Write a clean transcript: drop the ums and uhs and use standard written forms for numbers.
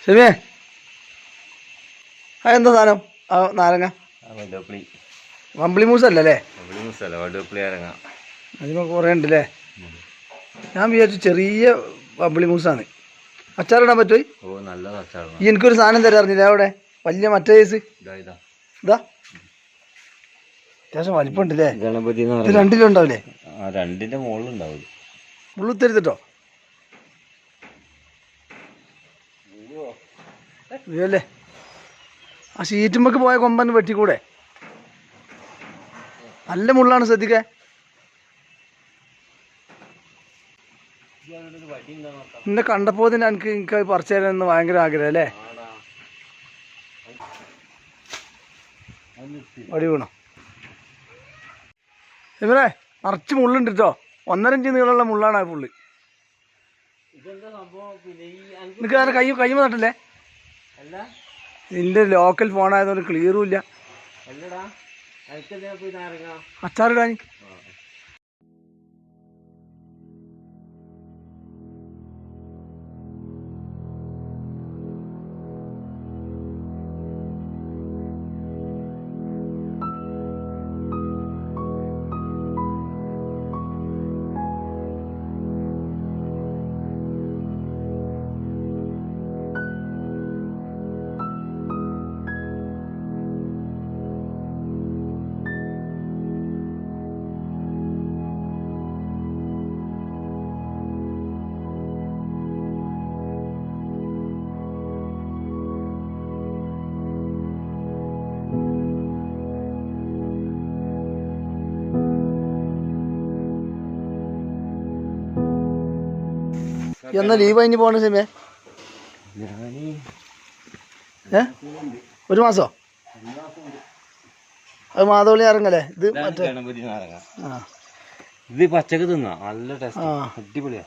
ശരിയേ എന്താ സാധനം ആ നാരങ്ങ വമ്പിളി മൂസല്ലേ അതിന് കുറേ ഉണ്ടല്ലേ. ഞാൻ വിചാരിച്ചു ചെറിയ വമ്പിളി മൂസാണ്. അച്ചാറിടാൻ പറ്റുമോ? ഓ നല്ലത് അച്ചാർ. എനിക്കൊരു സാധനം തരാറില്ല അവിടെ വലിയ മറ്റേ കേസ് ഇതാ അത്യാവശ്യം വലിപ്പമുണ്ടല്ലേ. ഗണപതി രണ്ടിലുണ്ടാവില്ലേ? രണ്ടിന്റെ മുകളിലുണ്ടാവും. മുള്ളുത്തരുത്തിട്ടോ അല്ലേ. ആ ഷീറ്റുമ്പക്ക് പോയ കൊമ്പൻ വെട്ടിക്കൂടെ? നല്ല മുള്ളാണ്, ശ്രദ്ധിക്കേ. എന്നെ കണ്ടപ്പോ തന്നെ എനിക്ക് പറിച്ചു തരാമെന്ന് ഭയങ്കര ആഗ്രഹം അല്ലേ. വടി വീണോ ഇവരെ? നിറച്ച് മുള്ളുണ്ട് കേട്ടോ. 1.5 ഇഞ്ച് നീളമുള്ള മുള്ളാണ് ആ പുള്ളി. നിനക്ക് ആരെ കയ്യുമ്പോ നട്ടല്ലേ? നിന്റെ ലോക്കൽ ഫോണായതുകൊണ്ട് ക്ലിയറും ഇല്ല. അച്ചാറിടാൻ എന്നാ ലീവ് കഴിഞ്ഞ് പോകണ സമയം? 1 മാസോ? അത് മാതോളി ഇറങ്ങല്ലേ? ഇത് മറ്റേ ഇത് പച്ചക്ക് തിന്നാ നല്ല ടേസ്റ്റ്, അടിപൊളിയാ.